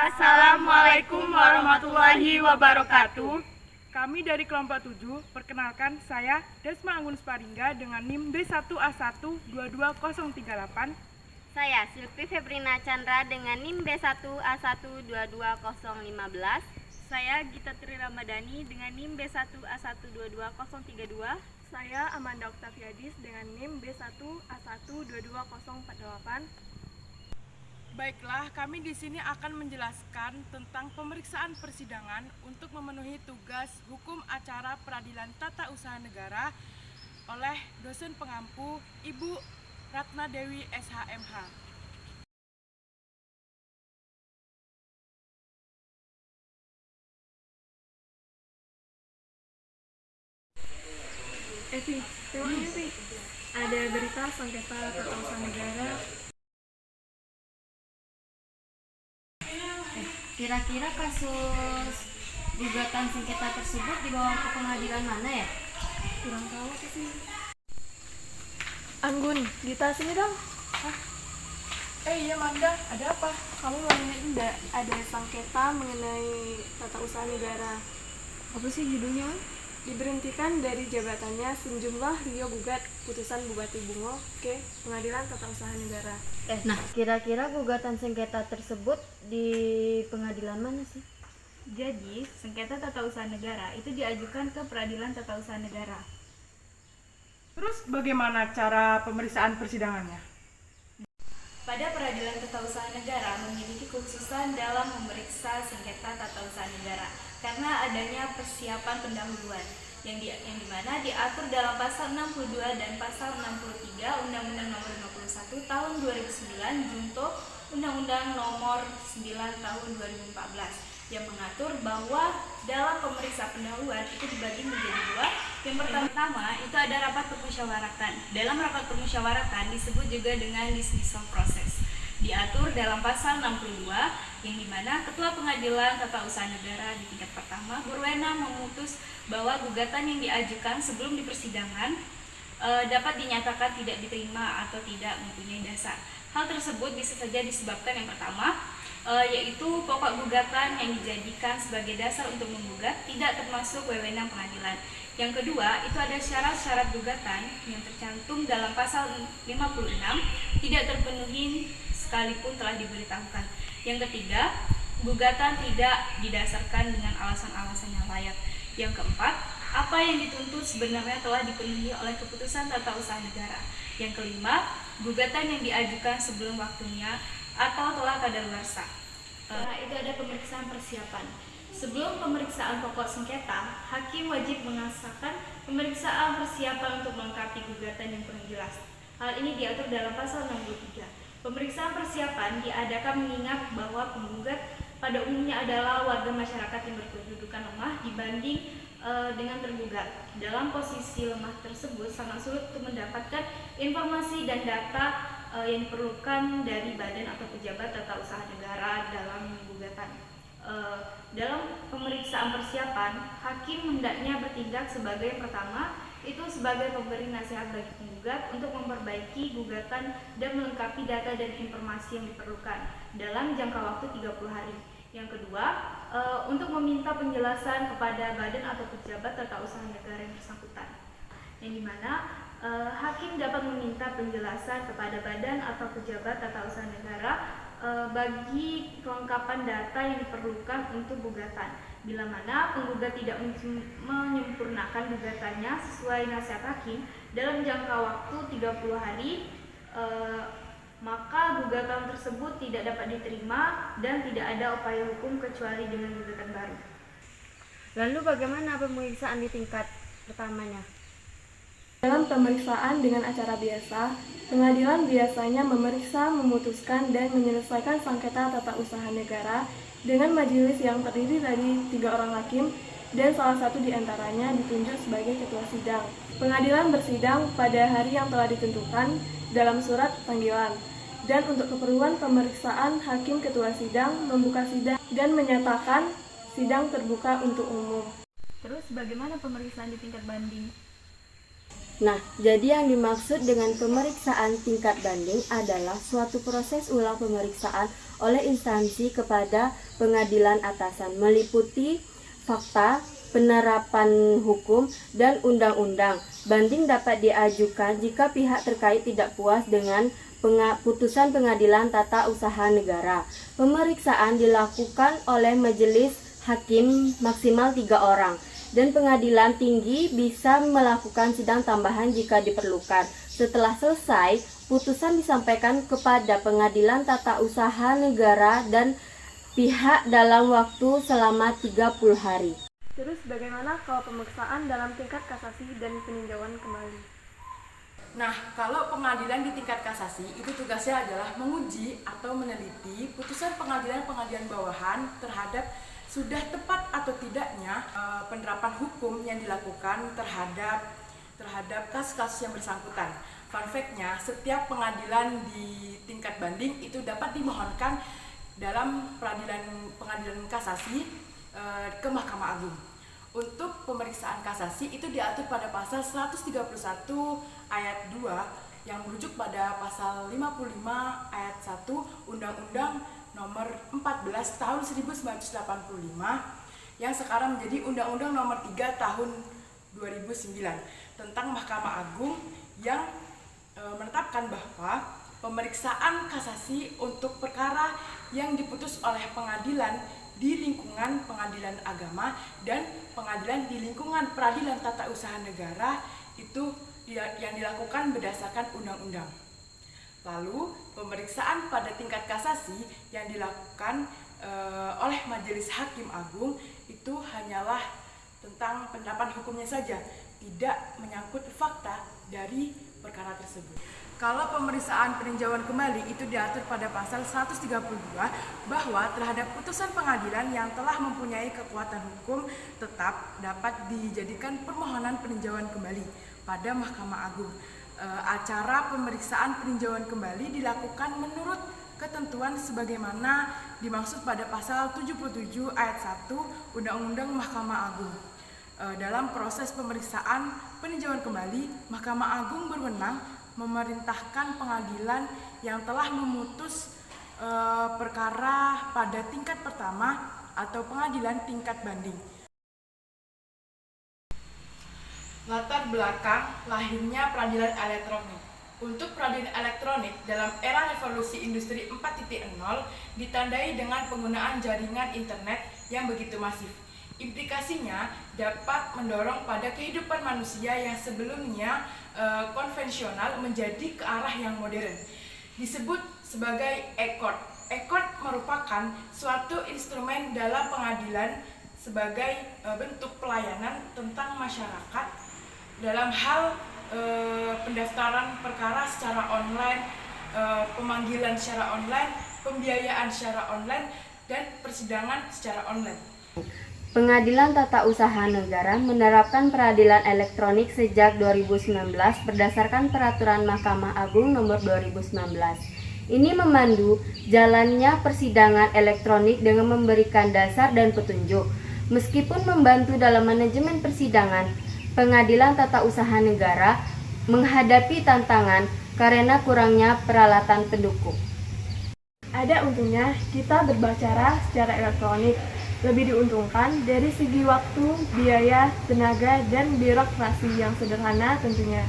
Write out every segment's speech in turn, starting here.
Assalamualaikum warahmatullahi wabarakatuh. Kami dari kelompok 7, perkenalkan saya Desma Anggun Sparingga dengan NIM B1A1 22038. Saya Silvi Febrina Chandra dengan NIM B1A1 22015. Saya Gita Tri Ramadhani dengan NIM B1A1 22032. Saya Amanda Oktaviadis dengan NIM B1A1 22048. Baiklah, kami di sini akan menjelaskan tentang pemeriksaan persidangan untuk memenuhi tugas hukum acara peradilan tata usaha negara oleh dosen pengampu Ibu Ratna Dewi SHMH. Evi, memangnya Evi, ada berita sengketa tata usaha negara. Kira-kira kasus gugatan sengketa tersebut dibawa ke pengadilan mana ya? Kurang tahu sih. Anggun, Gita sini dong. Iya Manda, ada apa? Kamu mau nanya enggak ada sengketa mengenai tata usaha negara? Apa sih judulnya? Diberhentikan dari jabatannya sejumlah Rio gugat putusan Bupati Bungo ke Pengadilan Tata Usaha Negara. Nah, kira-kira gugatan sengketa tersebut di pengadilan mana sih? Jadi, sengketa tata usaha negara itu diajukan ke Peradilan Tata Usaha Negara. Terus bagaimana cara pemeriksaan persidangannya? Pada Peradilan Tata Usaha Negara memiliki kekhususan dalam memeriksa sengketa tata usaha negara karena adanya persiapan pendahuluan yang dimana diatur dalam pasal 62 dan pasal 63 Undang-Undang Nomor 51 Tahun 2009 junto Undang-Undang Nomor 9 Tahun 2014 yang mengatur bahwa dalam pemeriksa pendahuluan itu dibagi menjadi dua. Yang pertama itu ada rapat permusyawaratan. Dalam rapat permusyawaratan disebut juga dengan dismissal proses. Diatur dalam pasal 62 yang dimana Ketua Pengadilan Tata Usaha Negara di tingkat pertama berwenang memutus bahwa gugatan yang diajukan sebelum di persidangan dapat dinyatakan tidak diterima atau tidak mempunyai dasar. Hal tersebut bisa saja disebabkan yang pertama yaitu pokok gugatan yang dijadikan sebagai dasar untuk menggugat tidak termasuk wewenang pengadilan. Yang kedua, itu ada syarat-syarat gugatan yang tercantum dalam pasal 56 tidak terpenuhi sekalipun telah diberitahukan. Yang ketiga, gugatan tidak didasarkan dengan alasan-alasan yang layak. Yang keempat, apa yang dituntut sebenarnya telah dipenuhi oleh keputusan tata usaha negara. Yang kelima, gugatan yang diajukan sebelum waktunya atau telah kadaluarsa. Itu ada pemeriksaan persiapan. Sebelum pemeriksaan pokok sengketa, hakim wajib mengesahkan pemeriksaan persiapan untuk melengkapi gugatan yang kurang jelas. Hal ini diatur dalam pasal 63. Pemeriksaan persiapan diadakan mengingat bahwa penggugat pada umumnya adalah warga masyarakat yang berkedudukan lemah dibanding dengan tergugat. Dalam posisi lemah tersebut sangat sulit untuk mendapatkan informasi dan data yang diperlukan dari badan atau pejabat tata usaha negara dalam gugatan. Dalam pemeriksaan persiapan, hakim hendaknya bertindak sebagai pertama, itu sebagai pemberi nasihat bagi penggugat untuk memperbaiki gugatan dan melengkapi data dan informasi yang diperlukan dalam jangka waktu 30 hari. Yang kedua, untuk meminta penjelasan kepada badan atau pejabat tata usaha negara yang bersangkutan. Yang dimana hakim dapat meminta penjelasan kepada badan atau pejabat tata usaha negara bagi kelengkapan data yang diperlukan untuk gugatan. Bila mana penggugat tidak menyempurnakan gugatannya sesuai nasihat hakim dalam jangka waktu 30 hari, maka gugatan tersebut tidak dapat diterima dan tidak ada upaya hukum kecuali dengan gugatan baru. Lalu bagaimana pemeriksaan di tingkat pertamanya? Dalam pemeriksaan dengan acara biasa, pengadilan biasanya memeriksa, memutuskan, dan menyelesaikan sengketa tata usaha negara dengan majelis yang terdiri dari 3 orang hakim dan salah satu di antaranya ditunjuk sebagai ketua sidang. Pengadilan bersidang pada hari yang telah ditentukan dalam surat panggilan, dan untuk keperluan pemeriksaan hakim ketua sidang membuka sidang dan menyatakan sidang terbuka untuk umum. Terus bagaimana pemeriksaan di tingkat banding? Nah, jadi yang dimaksud dengan pemeriksaan tingkat banding adalah suatu proses ulang pemeriksaan oleh instansi kepada pengadilan atasan meliputi fakta, penerapan hukum, dan undang-undang. Banding dapat diajukan jika pihak terkait tidak puas dengan putusan pengadilan tata usaha negara. Pemeriksaan dilakukan oleh majelis hakim maksimal 3 orang. Dan pengadilan tinggi bisa melakukan sidang tambahan jika diperlukan. Setelah selesai, putusan disampaikan kepada pengadilan tata usaha negara dan pihak dalam waktu selama 30 hari. Terus bagaimana kalau pemeriksaan dalam tingkat kasasi dan peninjauan kembali? Nah, kalau pengadilan di tingkat kasasi itu tugasnya adalah menguji atau meneliti putusan pengadilan-pengadilan bawahan terhadap sudah tepat atau tidaknya penerapan hukum yang dilakukan terhadap kasus-kasus yang bersangkutan. Fun fact-nya, setiap pengadilan di tingkat banding itu dapat dimohonkan dalam pengadilan kasasi ke Mahkamah Agung. Untuk pemeriksaan kasasi itu diatur pada pasal 131 ayat 2 yang merujuk pada pasal 55 ayat 1 Undang-Undang nomor 14 tahun 1985 yang sekarang menjadi Undang-Undang nomor 3 tahun 2009 tentang Mahkamah Agung yang menetapkan bahwa pemeriksaan kasasi untuk perkara yang diputus oleh pengadilan di lingkungan pengadilan agama dan pengadilan di lingkungan peradilan tata usaha negara itu yang dilakukan berdasarkan undang-undang. Lalu, pemeriksaan pada tingkat kasasi yang dilakukan oleh Majelis Hakim Agung itu hanyalah tentang penerapan hukumnya saja, tidak menyangkut fakta dari perkara tersebut. Kalau pemeriksaan peninjauan kembali itu diatur pada pasal 132 bahwa terhadap putusan pengadilan yang telah mempunyai kekuatan hukum tetap dapat dijadikan permohonan peninjauan kembali pada Mahkamah Agung. Acara pemeriksaan peninjauan kembali dilakukan menurut ketentuan sebagaimana dimaksud pada pasal 77 ayat 1 Undang-Undang Mahkamah Agung. Dalam proses pemeriksaan peninjauan kembali, Mahkamah Agung berwenang memerintahkan pengadilan yang telah memutus perkara pada tingkat pertama atau pengadilan tingkat banding. Latar belakang lahirnya peradilan elektronik. Untuk peradilan elektronik dalam era revolusi industri 4.0 ditandai dengan penggunaan jaringan internet yang begitu masif. Implikasinya dapat mendorong pada kehidupan manusia yang sebelumnya konvensional menjadi ke arah yang modern. Disebut sebagai e-court. E-court merupakan suatu instrumen dalam pengadilan sebagai bentuk pelayanan tentang masyarakat dalam hal pendaftaran perkara secara online, pemanggilan secara online, pembiayaan secara online, dan persidangan secara online. Pengadilan Tata Usaha Negara menerapkan peradilan elektronik sejak 2019 berdasarkan Peraturan Mahkamah Agung Nomor 2019. Ini memandu jalannya persidangan elektronik dengan memberikan dasar dan petunjuk. Meskipun membantu dalam manajemen persidangan, Pengadilan Tata Usaha Negara menghadapi tantangan karena kurangnya peralatan pendukung. Ada untungnya kita berbicara secara elektronik. Lebih diuntungkan dari segi waktu, biaya, tenaga, dan birokrasi yang sederhana tentunya.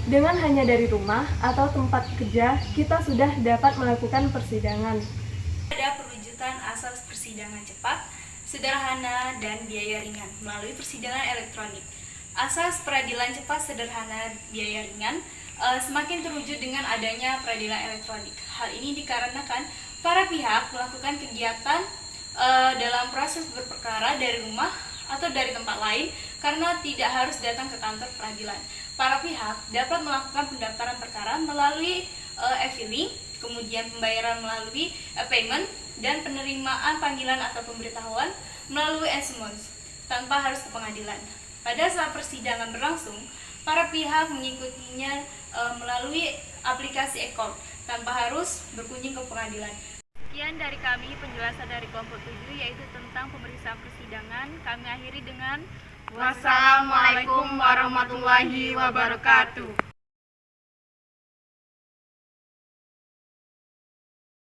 Dengan hanya dari rumah atau tempat kerja, kita sudah dapat melakukan persidangan. Ada perwujudan asas persidangan cepat, sederhana, dan biaya ringan melalui persidangan elektronik. Asas peradilan cepat, sederhana, biaya ringan semakin terwujud dengan adanya peradilan elektronik. Hal ini dikarenakan para pihak melakukan kegiatan dalam proses berperkara dari rumah atau dari tempat lain karena tidak harus datang ke kantor peradilan. Para pihak dapat melakukan pendaftaran perkara melalui e-filing, kemudian pembayaran melalui payment, dan penerimaan panggilan atau pemberitahuan melalui e-summons tanpa harus ke pengadilan. Pada saat persidangan berlangsung, para pihak mengikutinya melalui aplikasi e-court tanpa harus berkunjung ke pengadilan. Sekian dari kami penjelasan dari kelompok 7 yaitu tentang pemeriksaan persidangan. Kami akhiri dengan Wassalamualaikum warahmatullahi wabarakatuh.